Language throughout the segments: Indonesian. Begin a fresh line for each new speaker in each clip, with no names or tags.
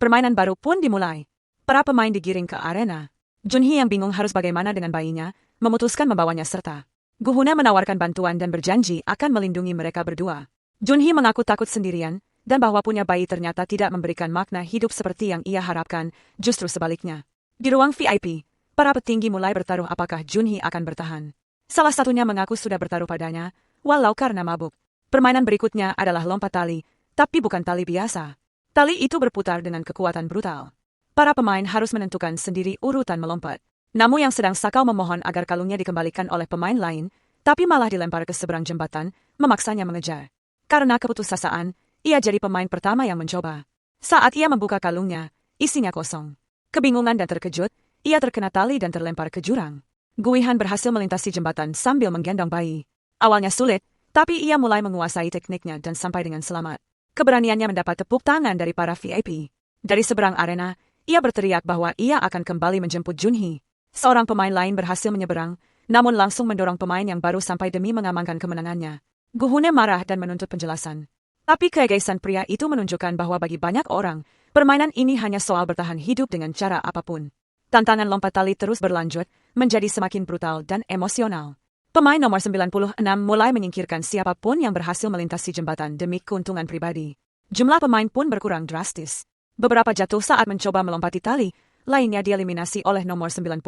Permainan baru pun dimulai. Para pemain digiring ke arena. Junhee yang bingung harus bagaimana dengan bayinya, memutuskan membawanya serta. Guhuna menawarkan bantuan dan berjanji akan melindungi mereka berdua. Junhee mengaku takut sendirian, dan bahwa punya bayi ternyata tidak memberikan makna hidup seperti yang ia harapkan, justru sebaliknya. Di ruang VIP, para petinggi mulai bertaruh apakah Junhee akan bertahan. Salah satunya mengaku sudah bertaruh padanya, walau karena mabuk. Permainan berikutnya adalah lompat tali, tapi bukan tali biasa. Tali itu berputar dengan kekuatan brutal. Para pemain harus menentukan sendiri urutan melompat. Namun yang sedang sakau memohon agar kalungnya dikembalikan oleh pemain lain, tapi malah dilempar ke seberang jembatan, memaksanya mengejar. Karena keputusasaan, ia jadi pemain pertama yang mencoba. Saat ia membuka kalungnya, isinya kosong. Kebingungan dan terkejut, ia terkena tali dan terlempar ke jurang. Guihan berhasil melintasi jembatan sambil menggendong bayi. Awalnya sulit, tapi ia mulai menguasai tekniknya dan sampai dengan selamat. Keberaniannya mendapat tepuk tangan dari para VIP. Dari seberang arena, ia berteriak bahwa ia akan kembali menjemput Junhee. Seorang pemain lain berhasil menyeberang, namun langsung mendorong pemain yang baru sampai demi mengamankan kemenangannya. Guhuna marah dan menuntut penjelasan. Tapi keegoisan pria itu menunjukkan bahwa bagi banyak orang, permainan ini hanya soal bertahan hidup dengan cara apapun. Tantangan lompat tali terus berlanjut, menjadi semakin brutal dan emosional. Pemain nomor 96 mulai menyingkirkan siapapun yang berhasil melintasi jembatan demi keuntungan pribadi. Jumlah pemain pun berkurang drastis. Beberapa jatuh saat mencoba melompati tali, lainnya dieliminasi oleh nomor 96.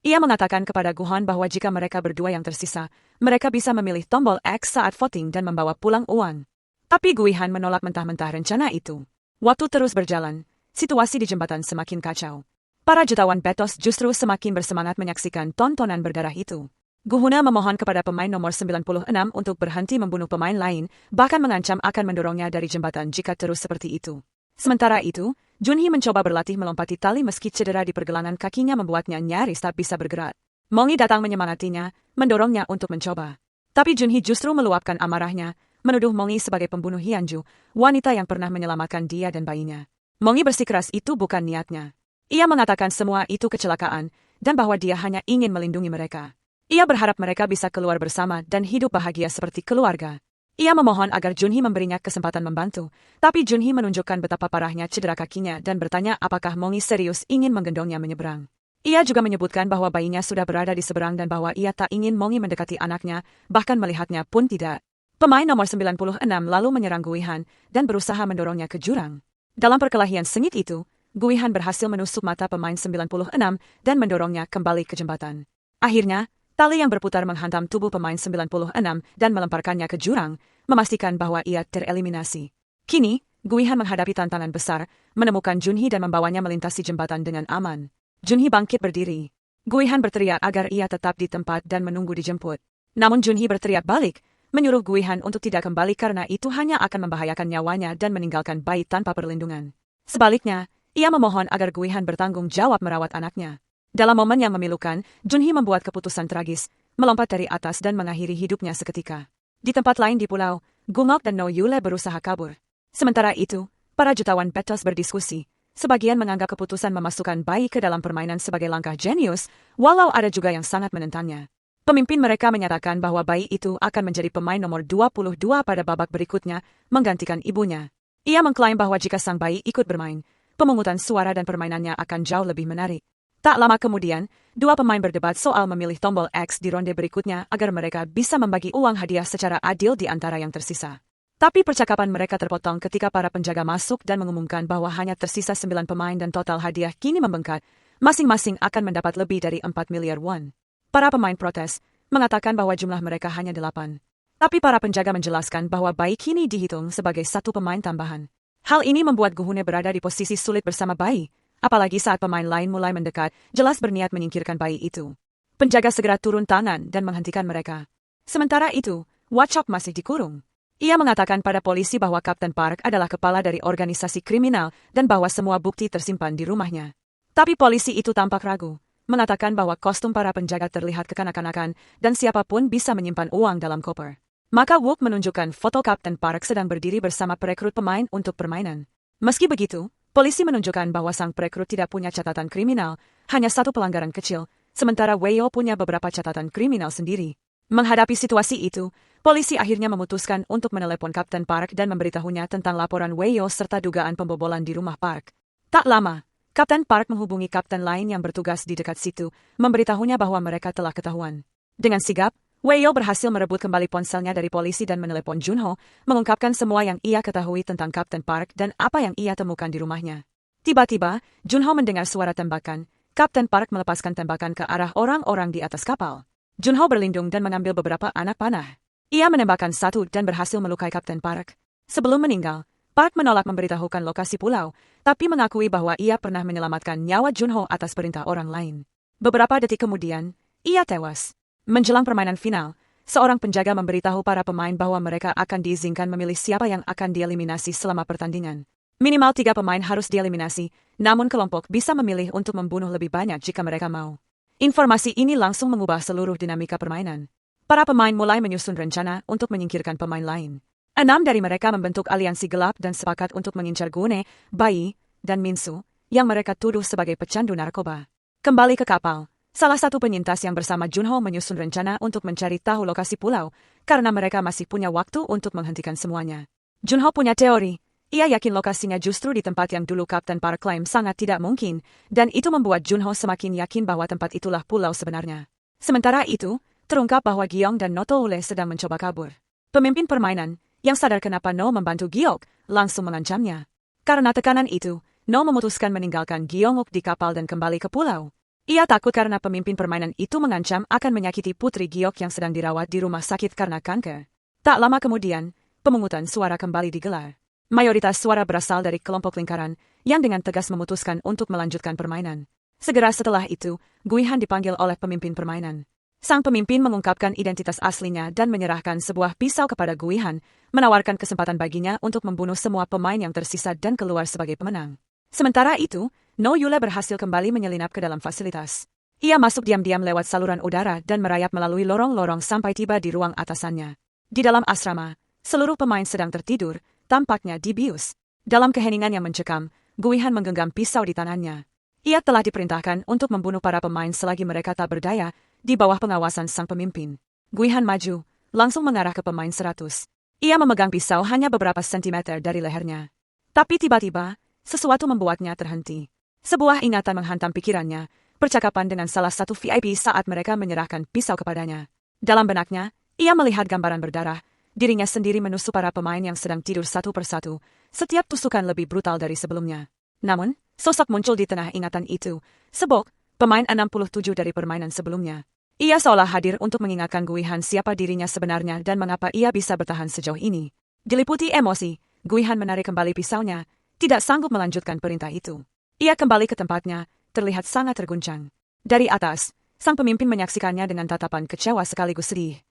Ia mengatakan kepada Guhan bahwa jika mereka berdua yang tersisa, mereka bisa memilih tombol X saat voting dan membawa pulang uang. Tapi Guihan menolak mentah-mentah rencana itu. Waktu terus berjalan, situasi di jembatan semakin kacau. Para jutawan Betos justru semakin bersemangat menyaksikan tontonan berdarah itu. Guhuna memohon kepada pemain nomor 96 untuk berhenti membunuh pemain lain, bahkan mengancam akan mendorongnya dari jembatan jika terus seperti itu. Sementara itu, Junhee mencoba berlatih melompati tali meski cedera di pergelangan kakinya membuatnya nyaris tak bisa bergerak. Mongi datang menyemangatinya, mendorongnya untuk mencoba. Tapi Junhee justru meluapkan amarahnya, menuduh Mongi sebagai pembunuh Hyunju, wanita yang pernah menyelamatkan dia dan bayinya. Mongi bersikeras itu bukan niatnya. Ia mengatakan semua itu kecelakaan, dan bahwa dia hanya ingin melindungi mereka. Ia berharap mereka bisa keluar bersama dan hidup bahagia seperti keluarga. Ia memohon agar Junhee memberinya kesempatan membantu, tapi Junhee menunjukkan betapa parahnya cedera kakinya dan bertanya apakah Mongi serius ingin menggendongnya menyeberang. Ia juga menyebutkan bahwa bayinya sudah berada di seberang dan bahwa ia tak ingin Mongi mendekati anaknya, bahkan melihatnya pun tidak. Pemain nomor 96 lalu menyerang Guihan dan berusaha mendorongnya ke jurang. Dalam perkelahian sengit itu, Guihan berhasil menusuk mata pemain 96 dan mendorongnya kembali ke jembatan. Akhirnya, tali yang berputar menghantam tubuh pemain 96 dan melemparkannya ke jurang, memastikan bahwa ia tereliminasi. Kini, Guihan menghadapi tantangan besar, menemukan Junhee dan membawanya melintasi jembatan dengan aman. Junhee bangkit berdiri. Guihan berteriak agar ia tetap di tempat dan menunggu dijemput. Namun Junhee berteriak balik, menyuruh Guihan untuk tidak kembali karena itu hanya akan membahayakan nyawanya dan meninggalkan bayi tanpa perlindungan. Sebaliknya, ia memohon agar Guihan bertanggung jawab merawat anaknya. Dalam momen yang memilukan, Junhee membuat keputusan tragis, melompat dari atas dan mengakhiri hidupnya seketika. Di tempat lain di pulau, Gungok dan No Yule berusaha kabur. Sementara itu, para jutawan Betos berdiskusi. Sebagian menganggap keputusan memasukkan bayi ke dalam permainan sebagai langkah jenius, walau ada juga yang sangat menentangnya. Pemimpin mereka menyatakan bahwa bayi itu akan menjadi pemain nomor 22 pada babak berikutnya, menggantikan ibunya. Ia mengklaim bahwa jika sang bayi ikut bermain, pemungutan suara dan permainannya akan jauh lebih menarik. Tak lama kemudian, dua pemain berdebat soal memilih tombol X di ronde berikutnya agar mereka bisa membagi uang hadiah secara adil di antara yang tersisa. Tapi percakapan mereka terpotong ketika para penjaga masuk dan mengumumkan bahwa hanya tersisa 9 pemain dan total hadiah kini membengkak, masing-masing akan mendapat lebih dari 4 miliar won. Para pemain protes, mengatakan bahwa jumlah mereka hanya 8. Tapi para penjaga menjelaskan bahwa bayi kini dihitung sebagai satu pemain tambahan. Hal ini membuat Guhuna berada di posisi sulit bersama bayi. Apalagi saat pemain lain mulai mendekat, jelas berniat menyingkirkan bayi itu. Penjaga segera turun tangan dan menghentikan mereka. Sementara itu, Wachok masih dikurung. Ia mengatakan pada polisi bahwa Kapten Park adalah kepala dari organisasi kriminal dan bahwa semua bukti tersimpan di rumahnya. Tapi polisi itu tampak ragu, mengatakan bahwa kostum para penjaga terlihat kekanak-kanakan dan siapapun bisa menyimpan uang dalam koper. Maka Wook menunjukkan foto Kapten Park sedang berdiri bersama perekrut pemain untuk permainan. Meski begitu, polisi menunjukkan bahwa sang perekrut tidak punya catatan kriminal, hanya satu pelanggaran kecil, sementara Weo punya beberapa catatan kriminal sendiri. Menghadapi situasi itu, polisi akhirnya memutuskan untuk menelepon Kapten Park dan memberitahunya tentang laporan Weo serta dugaan pembobolan di rumah Park. Tak lama, Kapten Park menghubungi kapten lain yang bertugas di dekat situ, memberitahunya bahwa mereka telah ketahuan. Dengan sigap, Wei-yo berhasil merebut kembali ponselnya dari polisi dan menelepon Junho, mengungkapkan semua yang ia ketahui tentang Kapten Park dan apa yang ia temukan di rumahnya. Tiba-tiba, Junho mendengar suara tembakan. Kapten Park melepaskan tembakan ke arah orang-orang di atas kapal. Junho berlindung dan mengambil beberapa anak panah. Ia menembakkan satu dan berhasil melukai Kapten Park. Sebelum meninggal, Park menolak memberitahukan lokasi pulau, tapi mengakui bahwa ia pernah menyelamatkan nyawa Junho atas perintah orang lain. Beberapa detik kemudian, ia tewas. Menjelang permainan final, seorang penjaga memberitahu para pemain bahwa mereka akan diizinkan memilih siapa yang akan dieliminasi selama pertandingan. Minimal 3 pemain harus dieliminasi, namun kelompok bisa memilih untuk membunuh lebih banyak jika mereka mau. Informasi ini langsung mengubah seluruh dinamika permainan. Para pemain mulai menyusun rencana untuk menyingkirkan pemain lain. 6 dari mereka membentuk aliansi gelap dan sepakat untuk mengincar Gune, Bai, dan Minsu, yang mereka tuduh sebagai pecandu narkoba. Kembali ke kapal, salah satu penyintas yang bersama Junho menyusun rencana untuk mencari tahu lokasi pulau, karena mereka masih punya waktu untuk menghentikan semuanya. Junho punya teori, ia yakin lokasinya justru di tempat yang dulu Kapten Park klaim sangat tidak mungkin, dan itu membuat Junho semakin yakin bahwa tempat itulah pulau sebenarnya. Sementara itu, terungkap bahwa Giong dan Noto Ule sedang mencoba kabur. Pemimpin permainan, yang sadar kenapa No membantu Giok, langsung mengancamnya. Karena tekanan itu, No memutuskan meninggalkan Gionguk di kapal dan kembali ke pulau. Ia takut karena pemimpin permainan itu mengancam akan menyakiti putri Giok yang sedang dirawat di rumah sakit karena kanker. Tak lama kemudian, pemungutan suara kembali digelar. Mayoritas suara berasal dari kelompok lingkaran, yang dengan tegas memutuskan untuk melanjutkan permainan. Segera setelah itu, Guihan dipanggil oleh pemimpin permainan. Sang pemimpin mengungkapkan identitas aslinya dan menyerahkan sebuah pisau kepada Guihan, menawarkan kesempatan baginya untuk membunuh semua pemain yang tersisa dan keluar sebagai pemenang. Sementara itu, No Yule berhasil kembali menyelinap ke dalam fasilitas. Ia masuk diam-diam lewat saluran udara dan merayap melalui lorong-lorong sampai tiba di ruang atasannya. Di dalam asrama, seluruh pemain sedang tertidur, tampaknya dibius. Dalam keheningan yang mencekam, Guihan menggenggam pisau di tangannya. Ia telah diperintahkan untuk membunuh para pemain selagi mereka tak berdaya, di bawah pengawasan sang pemimpin. Guihan maju, langsung mengarah ke pemain 100. Ia memegang pisau hanya beberapa sentimeter dari lehernya. Tapi tiba-tiba, sesuatu membuatnya terhenti. Sebuah ingatan menghantam pikirannya, percakapan dengan salah satu VIP saat mereka menyerahkan pisau kepadanya. Dalam benaknya, ia melihat gambaran berdarah, dirinya sendiri menusuk para pemain yang sedang tidur satu persatu, setiap tusukan lebih brutal dari sebelumnya. Namun, sosok muncul di tengah ingatan itu, Sebok, pemain 67 dari permainan sebelumnya. Ia seolah hadir untuk mengingatkan Guihan siapa dirinya sebenarnya dan mengapa ia bisa bertahan sejauh ini. Diliputi emosi, Guihan menarik kembali pisaunya, tidak sanggup melanjutkan perintah itu. Ia kembali ke tempatnya, terlihat sangat terguncang. Dari atas, sang pemimpin menyaksikannya dengan tatapan kecewa sekaligus sedih.